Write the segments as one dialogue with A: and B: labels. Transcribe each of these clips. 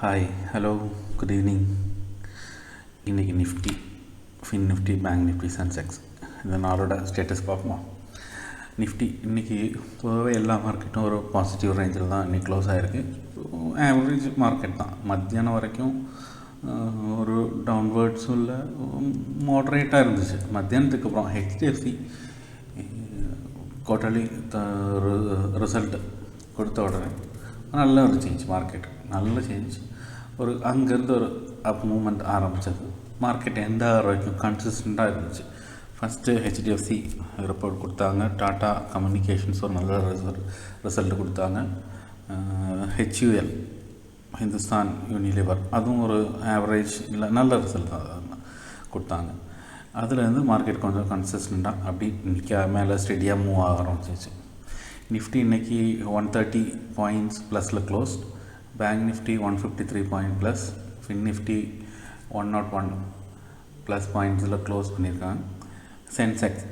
A: Hi hello good evening. இன்றைக்கி Nifty, fin Nifty, bank Nifty, Sensex இந்த நாளோட status பார்ப்போமா. நிஃப்டி இன்றைக்கி பொதுவாக எல்லா மார்க்கெட்டும் ஒரு பாசிட்டிவ் ரேஞ்சில் தான் இன்றைக்கி க்ளோஸ் ஆகிருக்கு. ஆவரேஜ் மார்க்கெட் தான். மத்தியானம் வரைக்கும் ஒரு டவுன்வேர்ட்ஸும் இல்லை, மாட்ரேட்டாக இருந்துச்சு. மத்தியானத்துக்கு அப்புறம் ஹெச்டிஎஃப்சி குவார்ட்டர்லி ரிசல்ட் கொடுத்த உடனே நல்ல ஒரு சேஞ்ச், மார்க்கெட் நல்ல சேஞ்ச். ஒரு அங்கேருந்து ஒரு அப் மூமெண்ட் ஆரம்பித்தது. மார்க்கெட் எந்த வரைக்கும் கன்சிஸ்டண்ட்டாக இருந்துச்சு. ஃபஸ்ட்டு ஹெச்டிஎஃப்சி ரிப்போர்ட் கொடுத்தாங்க. டாட்டா கம்யூனிகேஷன்ஸ் ஒரு நல்ல ரிசல்ட் கொடுத்தாங்க. ஹெச்யூஎல், ஹிந்துஸ்தான் யூனிலிவர், அதுவும் ஒரு ஆவரேஜ் இல்லை நல்ல ரிசல்ட் தான் கொடுத்தாங்க. அதுலேருந்து மார்க்கெட் கொஞ்சம் கன்சிஸ்டண்ட்டாக அப்படி மேலே ஸ்டெடியாக மூவ் ஆக ஆரம்பிச்சிச்சு. நிஃப்டி இன்றைக்கி 130 பாயிண்ட்ஸ் ப்ளஸில் closed. Bank Nifty 153 point plus. Fin Nifty 101 plus பாயிண்ட்ஸில் க்ளோஸ் பண்ணியிருக்காங்க. சென்செக்ஸ்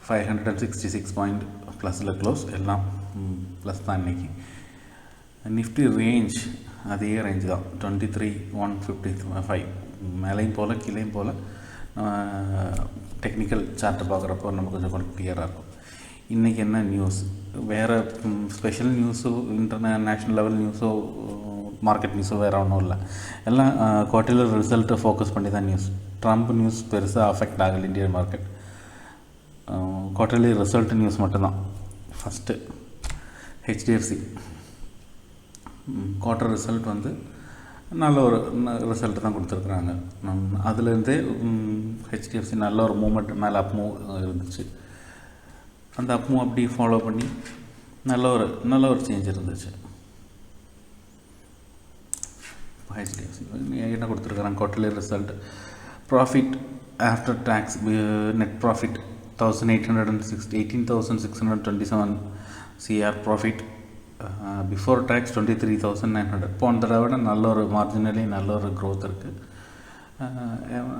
A: 566 பாயிண்ட் ப்ளஸில் க்ளோஸ். எல்லாம் ப்ளஸ் தான் இன்றைக்கி. நிஃப்டி ரேஞ்ச் அதே ரேஞ்ச் தான், 23,155. மேலேயும் போல் கீழேயும் போல். டெக்னிக்கல் சார்ட்டை பார்க்குறப்போ நம்ம கொஞ்சம் கிளியராக இருக்கும். இன்றைக்கி என்ன நியூஸ், வேறு ஸ்பெஷல் நியூஸோ இன்டர்நேஷ்னல் லெவல் நியூஸோ மார்க்கெட் நியூஸோ வேறு ஒன்றும் இல்லை. எல்லாம் குவார்ட்டர்லி ரிசல்ட்டை ஃபோக்கஸ் பண்ணி தான் நியூஸ். ட்ரம்ப் நியூஸ் பெருசாக அஃபெக்ட் ஆகலை Indian market. Quarterly result news மட்டும்தான். ஃபஸ்ட்டு ஹெச்டிஎஃப்சி குவார்ட்டர் ரிசல்ட் வந்து நல்ல ஒரு ரிசல்ட் தான் கொடுத்துருக்குறாங்க. அதுலேருந்தே ஹெச்டிஎஃப்சி நல்ல ஒரு மூமெண்ட் மேலே அப் மூவ் இருந்துச்சு. அந்த அப் மூவ் அப்படி ஃபாலோ பண்ணி நல்ல ஒரு சேஞ்ச் இருந்துச்சு. ஹெச்டிஎஃப்சி என்ன கொடுத்துருக்குறாங்க quarterly result. Profit after tax, net profit 18,627 CR profit. Before tax 23,900. போன தடவை விட நல்ல ஒரு மார்ஜினலி நல்ல ஒரு க்ரோத் இருக்குது.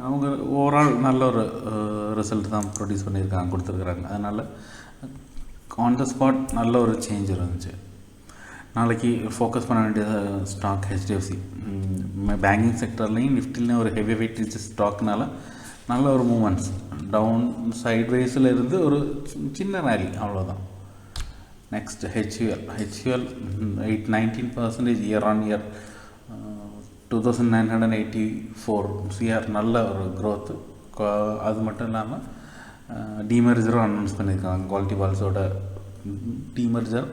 A: அவங்க ஓவரால் நல்ல ஒரு ரிசல்ட் தான் ப்ரொடியூஸ் பண்ணியிருக்காங்க, கொடுத்துருக்குறாங்க. அதனால் ஆன் த ஸ்பாட் நல்ல ஒரு சேஞ்ச் இருந்துச்சு. நாளைக்கு ஃபோக்கஸ் பண்ண வேண்டிய ஸ்டாக் ஹெச்டிஎஃப்சி. பேங்கிங் செக்டர்லேயும் நிஃப்டிலையும் ஒரு ஹெவி வெயிட் ஸ்டாக்னால நல்ல ஒரு மூமெண்ட்ஸ். டவுன் சைட்வேஸில் இருந்து ஒரு சின்ன ரேலி, அவ்வளோதான். Next HUL 19% year on year, 2,984 CR, நல்ல ஒரு க்ரோத்து. அது மட்டும் இல்லாமல் டிமெர்ஜரும் அனௌன்ஸ் பண்ணியிருக்காங்க. குவாலிட்டி பால்ஸோட டிமெர்ஜர்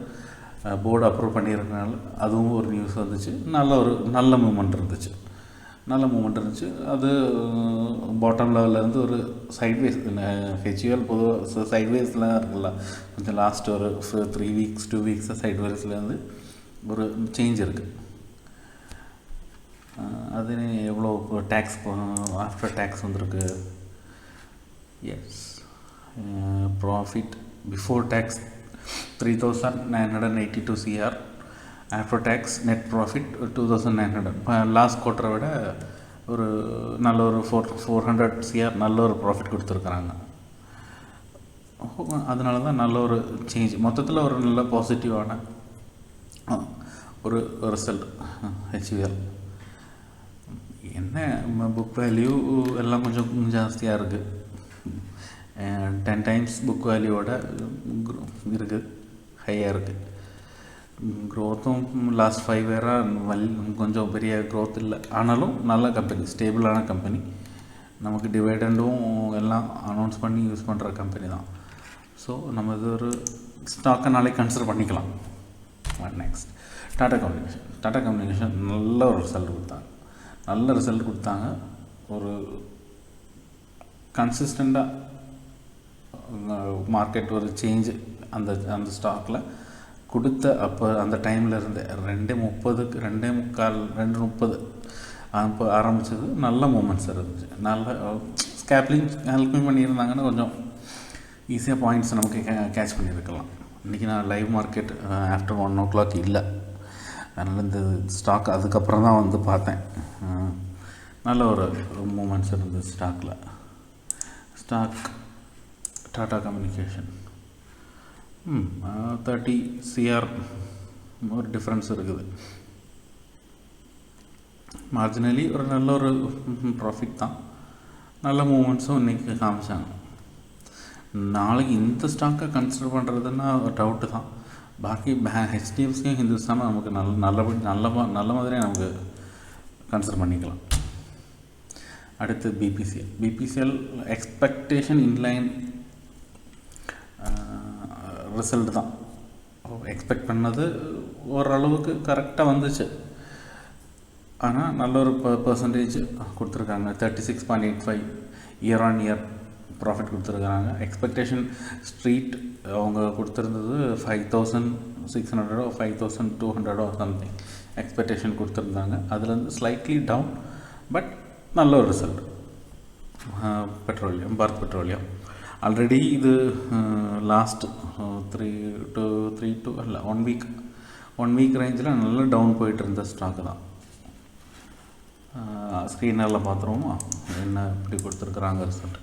A: போர்டு அப்ரூவ் பண்ணியிருக்கனால அதுவும் ஒரு நியூஸ் வந்துச்சு. நல்ல மூமெண்ட் இருந்துச்சு. அது பாட்டம் லெவல்லேருந்து ஒரு சைட்வேஸ். ஹெச்யூஎல் பொதுவாக சைட்வேஸ்லாம் இருக்குல்ல, கொஞ்சம் லாஸ்ட் ஒரு 3 வீக்ஸ் 2 வீக்ஸாக சைட்வேஸ்லேருந்து ஒரு சேஞ்ச் இருக்குது. அது எவ்வளோ டேக்ஸ் ஆஃப்டர் டேக்ஸ் வந்திருக்கு. Yes, profit before tax 3,982 CR. After tax net profit 2,900. Last குவார்ட்டரை விட ஒரு நல்ல ஒரு 400 CR நல்ல ஒரு ப்ராஃபிட் கொடுத்துருக்குறாங்க. அதனால தான் நல்ல ஒரு சேஞ்ச். மொத்தத்தில் ஒரு நல்ல பாசிட்டிவான ஒரு ரிசல்ட் ஹெச்யூஎல். என்ன புக் வேல்யூ எல்லாம் கொஞ்சம் ஜாஸ்தியாக இருக்குது. 10 times புக் வேல்யூவோட இருக்குது, ஹையாக இருக்குது. க்ரோத்தும் லாஸ்ட் 5 இயராக கொஞ்சம் பெரிய க்ரோத் இல்லை. ஆனாலும் நல்ல கம்பெனி, ஸ்டேபிளான கம்பெனி. நமக்கு டிவைடண்டும் எல்லாம் அனௌன்ஸ் பண்ணி யூஸ் பண்ணுற கம்பெனி தான். ஸோ நம்ம இது ஒரு ஸ்டாக்கை நாளைக்கு கன்சிடர் பண்ணிக்கலாம். நெக்ஸ்ட் டாடா கம்யூனிகேஷன் நல்ல ஒரு ரிசல்ட் கொடுத்தாங்க. ஒரு கன்சிஸ்டண்ட்டாக மார்க்கெட் ஒரு சேஞ்சு அந்த ஸ்டாக்கில் கொடுத்த. அப்போ அந்த டைமில் இருந்து 2:30 அப்போ ஆரம்பித்தது. நல்ல மூமெண்ட்ஸ் இருந்துச்சு. நல்ல ஸ்கேல்பிங் பண்ணியிருந்தாங்கன்னா கொஞ்சம் ஈஸியாக பாயிண்ட்ஸ் நமக்கு கேட்ச் பண்ணியிருக்கலாம். இன்றைக்கி நான் லைவ் மார்க்கெட் ஆஃப்டர் 1 o'clock இல்லை, அதனால் இந்த ஸ்டாக் அதுக்கப்புறம் தான் வந்து பார்த்தேன். நல்ல ஒரு மூமெண்ட்ஸ் இருந்தது ஸ்டாக் டாடா கம்யூனிகேஷன். 30 CR ஒரு டிஃப்ரென்ஸ் இருக்குது. மார்ஜினலி ஒரு நல்ல ஒரு ப்ராஃபிட் தான். நல்ல மூமெண்ட்ஸும் இன்றைக்கி காமிச்சாங்க. நாளைக்கு இந்த ஸ்டாக்கை கன்சிடர் பண்ணுறதுன்னா டவுட்டு தான். பாக்கி ஹெச்டிஎஃப்சியும் ஹிந்துஸ்தானும் நமக்கு நல்ல மாதிரியாக நமக்கு கன்சிடர் பண்ணிக்கலாம். அடுத்து பிபிசிஎல் எக்ஸ்பெக்டேஷன் இன்லைன் ரிசல்ட் தான். எக்ஸ்பெக்ட் பண்ணது ஓரளவுக்கு கரெக்டாக வந்துச்சு. ஆனால் நல்ல ஒரு பர்சன்டேஜ் கொடுத்துருக்காங்க. 36.85 இயர் ஆன் இயர் ப்ராஃபிட் கொடுத்துருக்காங்க. எக்ஸ்பெக்டேஷன் ஸ்ட்ரீட் அவங்க கொடுத்துருந்தது 5,600 5,200 சம்திங் எக்ஸ்பெக்டேஷன் கொடுத்துருந்தாங்க. அதுலேருந்து ஸ்லைட்லி டவுன், பட் நல்ல ஒரு ரிசல்ட். பாரத் பெட்ரோலியம் ஆல்ரெடி இது லாஸ்ட் 1 வீக் ரேஞ்சில் நல்லா டவுன் போயிட்டு இருந்த ஸ்டாக்கு தான். ஸ்க்ரீனரில் பார்த்துருவோமா என்ன இப்படி கொடுத்துருக்குறாங்க ரிசல்ட்.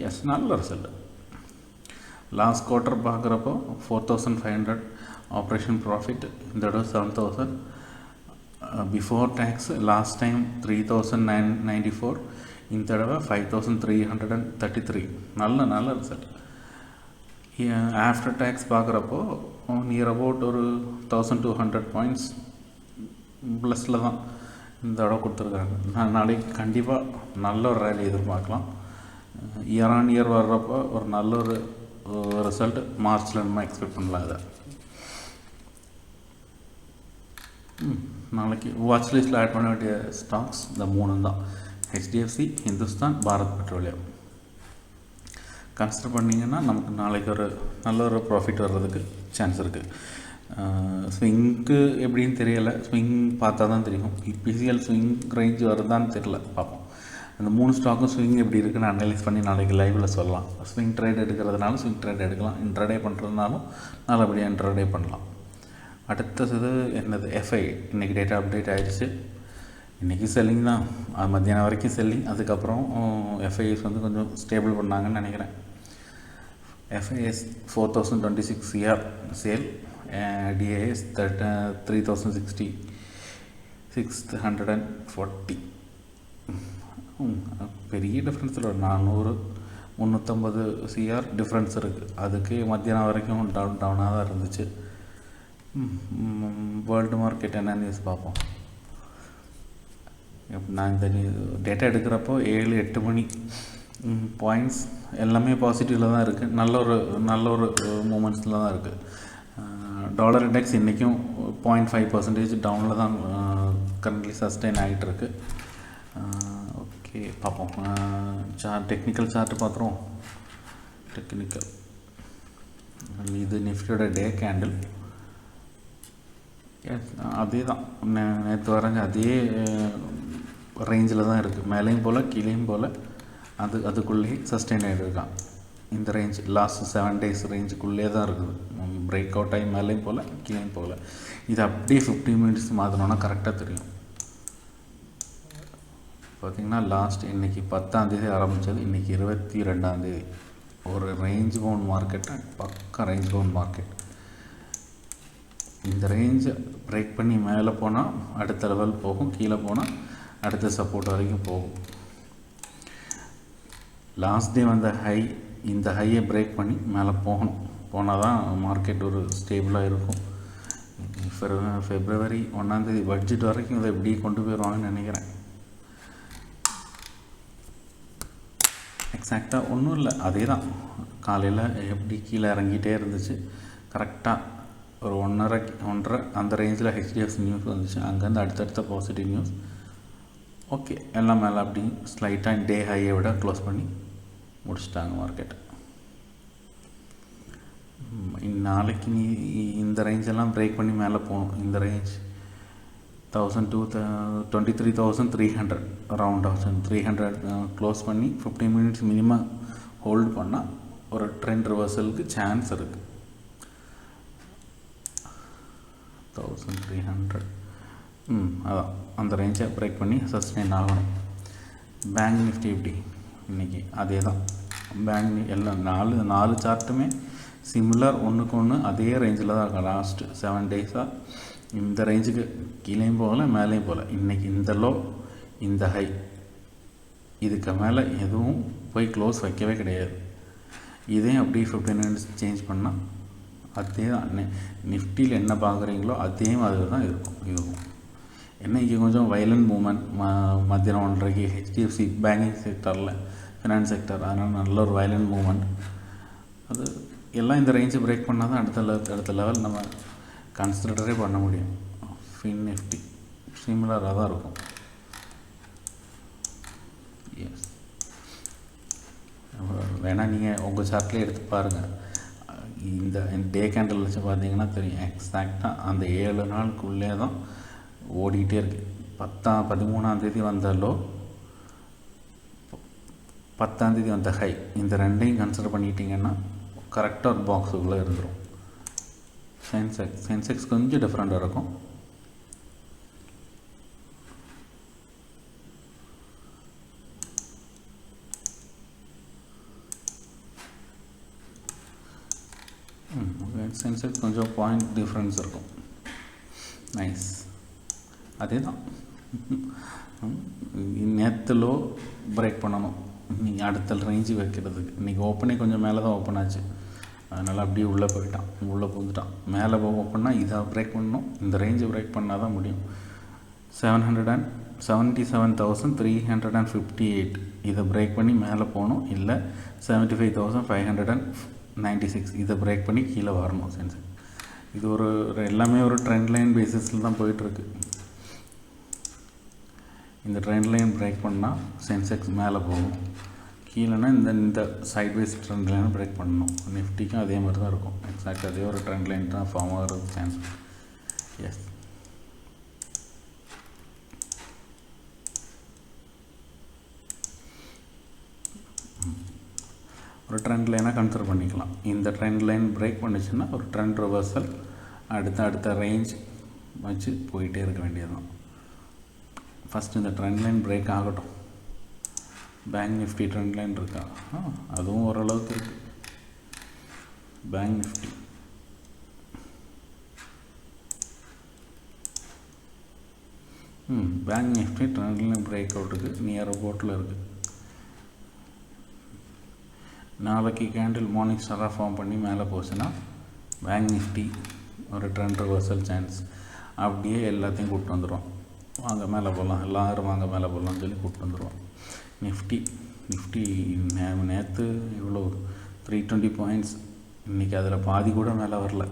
A: எஸ், நல்ல ரிசல்ட். லாஸ்ட் குவார்ட்டர் பார்க்குறப்போ 4,500 ஆப்ரேஷன் ப்ராஃபிட், இந்த தடவை 7,000. பிஃபோர் டேக்ஸ் லாஸ்ட் டைம் 3,994, இந்த தடவை 5,333. நல்ல ரிசல்ட். ஆஃப்டர் டேக்ஸ் பார்க்குறப்போ நியர் அபவுட் ஒரு 1,200 பாயிண்ட்ஸ் ப்ளஸில் தான் இந்த தடவை கொடுத்துருக்காங்க. நாளைக்கு கண்டிப்பாக நல்ல ஒரு ரேலி எதிர்பார்க்கலாம். இயர் ஆன் இயர் வர்றப்போ ஒரு நல்ல ஒரு ரிசல்ட் மார்ச்சில் நம்ம எக்ஸ்பெக்ட் பண்ணலாம். இதை நாளைக்கு வாட்ச் லிஸ்ட்டில் ஆட் பண்ண வேண்டிய ஸ்டாக்ஸ் இந்த 3 தான். HDFC, Hindustan, Bharat petroleum. Consider பண்ணிங்கன்னா நமக்கு நாளைக்கு ஒரு நல்ல ஒரு ப்ராஃபிட் வர்றதுக்கு சான்ஸ் இருக்குது. ஸ்விங்க்கு எப்படின்னு தெரியலை, ஸ்விங் பார்த்தா தான் தெரியும். பிசிஎல் ஸ்விங் ரேஞ்ச் வருதான்னு தெரியல, பார்ப்போம். அந்த 3 ஸ்டாக்கும் ஸ்விங் எப்படி இருக்குன்னு அனலைஸ் பண்ணி நாளைக்கு லைவில் சொல்லலாம். ஸ்விங் ட்ரேட் எடுக்கிறதுனாலும் ஸ்விங் ட்ரேட் எடுக்கலாம், இன்ட்ராடே பண்ணுறதுனாலும் நல்லபடியாக இன்ட்ராடே பண்ணலாம். அடுத்தது என்னது, எஃப்ஐ. இன்றைக்கி டேட்டா அப்டேட் ஆகிடுச்சு. இன்றைக்கி செல்லிங் தான், மத்தியானம் வரைக்கும் செல்லிங். அதுக்கப்புறம் எஃப்ஐஎஸ் வந்து கொஞ்சம் ஸ்டேபிள் பண்ணாங்கன்னு நினைக்கிறேன். FIs 4,026 CR sale, DIS 3,060 640. பெரிய டிஃப்ரென்ஸ் இல்லை, 400-350 CR டிஃப்ரென்ஸ் இருக்குது. அதுக்கு மத்தியானம் வரைக்கும் டவுனாக தான் இருந்துச்சு. வேர்ல்டு மார்க்கெட் என்ன நியூஸ் பார்ப்போம். நான் இந்த டேட்டா எடுக்கிறப்போ 7-8 மணி பாயிண்ட்ஸ் எல்லாமே பாசிட்டிவில் தான் இருக்குது. நல்ல ஒரு மூமெண்ட்ஸில் தான் இருக்குது. டாலர் இண்டெக்ஸ் இன்றைக்கும் 0.5% டவுனில் தான் கரண்ட்லி சஸ்டெயின் ஆகிட்டு இருக்கு. ஓகே, பார்ப்போம். டெக்னிக்கல் சார்ட்டு பார்த்துருவோம். டெக்னிக்கல் இது நிஃப்டியோட டே கேண்டில். அதே தான் நேற்று வரைஞ்ச அதே ரேஞ்சில் தான் இருக்குது. மேலேயும் போல் கீழேயும் போல் அதுக்குள்ளேயே சஸ்டெயின் ஆகிடுருக்கான். இந்த ரேஞ்ச் லாஸ்ட் 7 days ரேஞ்சுக்குள்ளே தான் இருக்குது. பிரேக் அவுட் ஆகி மேலேயும் போல் கீழேயும் போல். இது அப்படியே 15 minutes மாற்றினோன்னா கரெக்டாக தெரியும். பார்த்திங்கன்னா லாஸ்ட் இன்றைக்கி 10ஆம் தேதி ஆரம்பித்தது, இன்றைக்கி 22ஆம் தேதி. ஒரு ரேஞ்ச் பவுண்ட் மார்க்கெட்டு, பக்கா ரேஞ்ச் பவுண்ட் மார்க்கெட். இந்த ரேஞ்சை பிரேக் பண்ணி மேலே போனால் அடுத்த லெவல் போகும், கீழே போனால் அடுத்த சப்போர்ட் வரைக்கும் போகும். லாஸ்ட் டே வந்த ஹை, இந்த ஹையை பிரேக் பண்ணி மேலே போனால் தான் மார்க்கெட் ஒரு ஸ்டேபிளாக இருக்கும். February 1ஆம் தேதி பட்ஜெட் வரைக்கும் இதை எப்படியே கொண்டு போயிடுவாங்கன்னு நினைக்கிறேன். எக்ஸாக்டாக ஒன்றும் இல்லை, அதே தான். காலையில் எப்படி கீழே இறங்கிட்டே இருந்துச்சு, கரெக்டாக ஒரு 1.5 அந்த ரேஞ்சில் ஹெச்டிஎஃப்சி நியூஸ் வந்துச்சு. அங்கேருந்து அடுத்தடுத்த பாசிட்டிவ் நியூஸ். ஓகே, எல்லாம் மேலே அப்படி ஸ்லைட்டாக டே ஹையை விட க்ளோஸ் பண்ணி முடிச்சிட்டாங்க மார்க்கெட். நாளைக்கு நீ இந்த ரேஞ்செல்லாம் பிரேக் பண்ணி மேலே போகணும். இந்த ரேஞ்ச் 23,300 அரவுண்ட் 300 க்ளோஸ் பண்ணி 15 minutes மினிமம் ஹோல்டு பண்ணால் ஒரு ட்ரெண்ட் ரிவர்சலுக்கு சான்ஸ் இருக்குது. 1300 அதான் அந்த ரேஞ்சை பிரேக் பண்ணி சஸ்டெயின் ஆகணும். பேங்க் நிஃப்டி எப்படி இன்றைக்கி அதே தான். பேங்க் எல்லாம் 4 சார்ட்டுமே சிமிலர், ஒன்றுக்கு ஒன்று அதே ரேஞ்சில் தான் இருக்கும். லாஸ்ட் 7 days இந்த ரேஞ்சுக்கு கீழேயும் போகல மேலேயும் போகல. இன்றைக்கி இந்த லோ இந்த ஹை, இதுக்கு மேலே எதுவும் போய் க்ளோஸ் வைக்கவே கிடையாது. இதே அப்படியே 15 மினிட்ஸ் சேஞ்ச் பண்ணால் அதே தான் நிஃப்டியில் என்ன பார்க்குறீங்களோ அதே மாதிரி தான் இருக்கும். இதுவும் என்ன இங்கே கொஞ்சம் வயலண்ட் மூமெண்ட் மத்தியானம் 1:30க்கு ஹெச்டிஎஃப்சி பேங்கிங் செக்டரில் ஃபினான்ஸ் செக்டர், அதனால் நல்ல ஒரு வயலண்ட் மூமெண்ட். அது எல்லாம் இந்த ரேஞ்சை பிரேக் பண்ணால் தான் அடுத்த லெவல் நம்ம கன்சிடரே பண்ண முடியும். ஃபின் நிஃப்டி சிமிலராக தான் இருக்கும். எஸ், வேணால் நீங்கள் உங்கள் சார்ட்லேயே எடுத்து பாருங்கள். இந்த டே கேண்டில் வச்சு பார்த்தீங்கன்னா தெரியும், எக்ஸாக்டாக அந்த 7 நாளுக்குள்ளே தான் ஓடிக்கிட்டே இருக்குது. 13ஆம் தேதி வந்த லோ, 10ஆம் தேதி வந்த ஹை, இந்த ரெண்டையும் கன்சிடர் பண்ணிட்டீங்கன்னா கரெக்டாக ஒரு பாக்ஸுக்குள்ளே இருந்துடும். சென்செக்ஸ் கொஞ்சம் டிஃப்ரெண்ட்டாக இருக்கும். சென்செக்ஸ் கொஞ்சம் பாயிண்ட் டிஃப்ரென்ஸ் இருக்கும். நைஸ், அதே தான். நேற்று லோ பிரேக் பண்ணணும், நீங்கள் அடுத்த ரேஞ்சு வைக்கிறதுக்கு. இன்றைக்கி ஓப்பனே கொஞ்சம் மேலே தான் ஓப்பன் ஆச்சு, அதனால் அப்படியே உள்ளே போயிட்டான், உள்ளே புகுந்துட்டான். மேலே ஓப்பன்னா இதை பிரேக் பண்ணணும், இந்த ரேஞ்சை பிரேக் பண்ணால் தான் முடியும். 777,358 இதை பிரேக் பண்ணி மேலே போகணும், இல்லை 75,596 இதை பிரேக் பண்ணி கீழே வரணும். சென்செக்ஸ் இது எல்லாமே ஒரு ட்ரெண்ட் லைன் பேசிஸில் தான் போயிட்டுருக்கு. இந்த ட்ரெண்ட் லைன் பிரேக் பண்ணால் சென்செக்ஸ் மேலே போகும், கீழேனா இந்த சைட்வைஸ் ட்ரெண்ட் லைனை பிரேக் பண்ணணும். நிஃப்டிக்கும் அதே மாதிரி தான் இருக்கும், எக்ஸாக்ட் அதே ஒரு ட்ரெண்ட் லைன் தான் ஃபார்ம் ஆகிறது சான்ஸ். எஸ், ஒரு ட்ரெண்ட் லைனாக கன்சிடர் பண்ணிக்கலாம். இந்த ட்ரெண்ட் லைன் பிரேக் பண்ணிச்சுன்னா ஒரு ட்ரெண்ட் ரிவர்சல், அடுத்த ரேஞ்ச் வச்சு போயிட்டே இருக்க வேண்டியது தான். ஃபஸ்ட்டு இந்த ட்ரெண்ட் லைன் பிரேக் ஆகட்டும். பேங்க் நிஃப்டி ட்ரெண்ட் லைன் இருக்கா? அதுவும் ஓரளவுக்கு இருக்குது. Bank Nifty bank Nifty trend line break அவுட்டுக்கு நியர் அபவுட்டில் இருக்குது. நாளைக்கு கேண்டில் மார்னிங் ஸ்டாராக ஃபார்ம் பண்ணி மேலே போச்சுன்னா பேங்க் நிஃப்டி ஒரு ட்ரெண்ட் ரிவர்சல் சான்ஸ். அப்படியே எல்லாத்தையும் கூப்பிட்டு வந்துடுவோம், வாங்க மேலே போகலாம், எல்லோரும் வாங்க மேலே போகலான்னு சொல்லி கூப்பிட்டு வந்துடுவோம். நிஃப்டி நேற்று இவ்வளோ 320 பாயிண்ட்ஸ், இன்றைக்கி அதில் பாதி கூட மேலே வரல.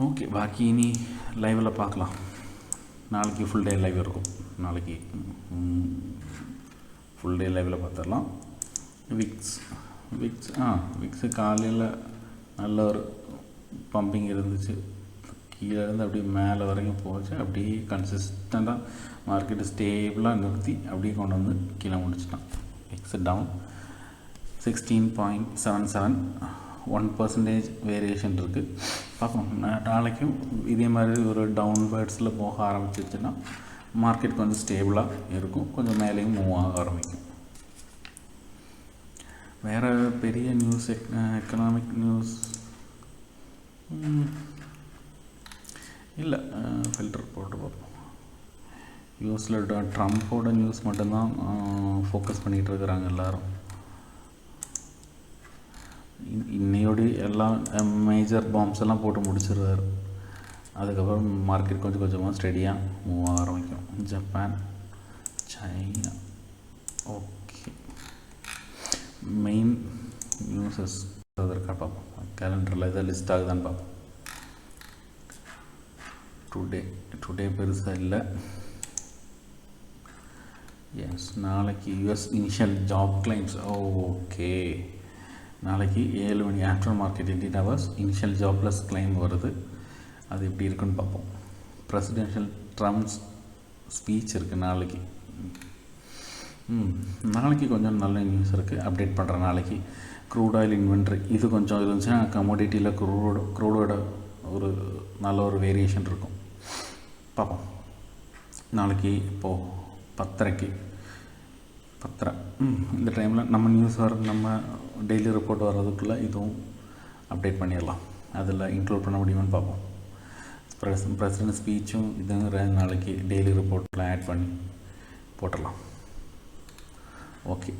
A: ஓகே, பாக்கி இனி லைவில் பார்க்கலாம். நாளைக்கு ஃபுல் டே லைவ் இருக்கும், நாளைக்கு ஃபுல் டே லைவில் பார்த்துடலாம். விக்ஸு காலையில் நல்ல ஒரு பம்பிங் இருந்துச்சு, கீழே இருந்து அப்படியே மேலே வரைக்கும் போச்சு. அப்படியே கன்சிஸ்டண்ட்டாக மார்க்கெட்டு ஸ்டேபிளாக நிறுத்தி அப்படியே கொண்டு வந்து கீழே முடிச்சிட்டான். விக்ஸ் டவுன் 16.77, 1% வேரியேஷன் இருக்குது. பார்ப்போம், நாளைக்கும் இதே மாதிரி ஒரு டவுன்வேர்ட்ஸில் போக ஆரம்பிச்சிச்சுன்னா மார்க்கெட் கொஞ்சம் ஸ்டேபிளாக இருக்கும், கொஞ்சம் மேலேயும் மூவ் ஆக ஆரம்பிக்கும். வேறு பெரிய நியூஸ், எக்கனாமிக் நியூஸ் இல்லை. ஃபில்டர் போட்டு பார்ப்போம். யூஎஸில் ட்ரம்ப்போட நியூஸ் மட்டும்தான் ஃபோக்கஸ் பண்ணிகிட்டு இருக்கிறாங்க எல்லோரும். இன்னையோடு எல்லாம் மேஜர் பாம்ஸ் எல்லாம் போட்டு முடிச்சிடுறாரு. அதுக்கப்புறம் மார்க்கெட் கொஞ்சம் கொஞ்சமாக ஸ்டெடியாக மூவ் ஆக ஆரம்பிக்கும். Japan, China. Okay, main newses இருக்கா பார்ப்போம். கேலண்டரில் எதாவது லிஸ்ட் ஆகுதான்னு பார்ப்போம். டுடே பெருசாக இல்லை. எஸ், நாளைக்கு US initial job claims. Okay, நாளைக்கு 7 மணி after market 18 hours initial jobless claim வருது. அது எப்படி இருக்குன்னு பார்ப்போம். பிரசிடென்ஷியல் ட்ரம்ப்ஸ் ஸ்பீச் இருக்குது நாளைக்கு. நாளைக்கு கொஞ்சம் நல்ல நியூஸ் இருக்குது, அப்டேட் பண்ணுறேன். நாளைக்கு க்ரூட் ஆயில் இன்வென்ட்ரி இது கொஞ்சம் இருந்துச்சுன்னா கமோடிட்டியில் க்ரூடோட ஒரு நல்ல ஒரு வேரியேஷன் இருக்கும். பார்ப்போம். நாளைக்கு இப்போது 10:30 இந்த டைமில் நம்ம நியூஸ் நம்ம டெய்லி ரிப்போர்ட் வர்றதுக்குள்ளே இதுவும் அப்டேட் பண்ணிடலாம். அதில் இன்க்ளூட் பண்ண முடியுமான்னு பார்ப்போம். பிரசிடென்ட் ஸ்பீச்சும் இதுங்கிற நாளைக்கு டெய்லி ரிப்போர்ட்லாம் ஆட் பண்ணி போட்டுடலாம். ஓகே,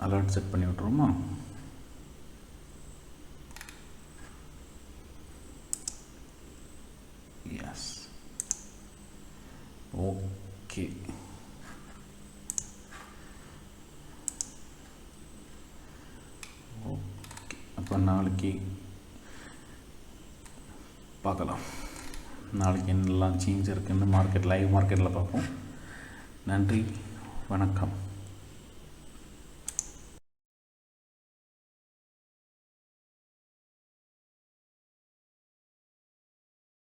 A: அலர்ட் செட் பண்ணி விட்ருவோமா? S, okay. ஓகே, அப்போ நாளைக்கு பார்க்கலாம். நாளைக்கு என்னெல்லாம் சேஞ்ச் இருக்குதுன்னு லைவ் மார்க்கெட்டில் பார்ப்போம். நன்றி, வணக்கம்.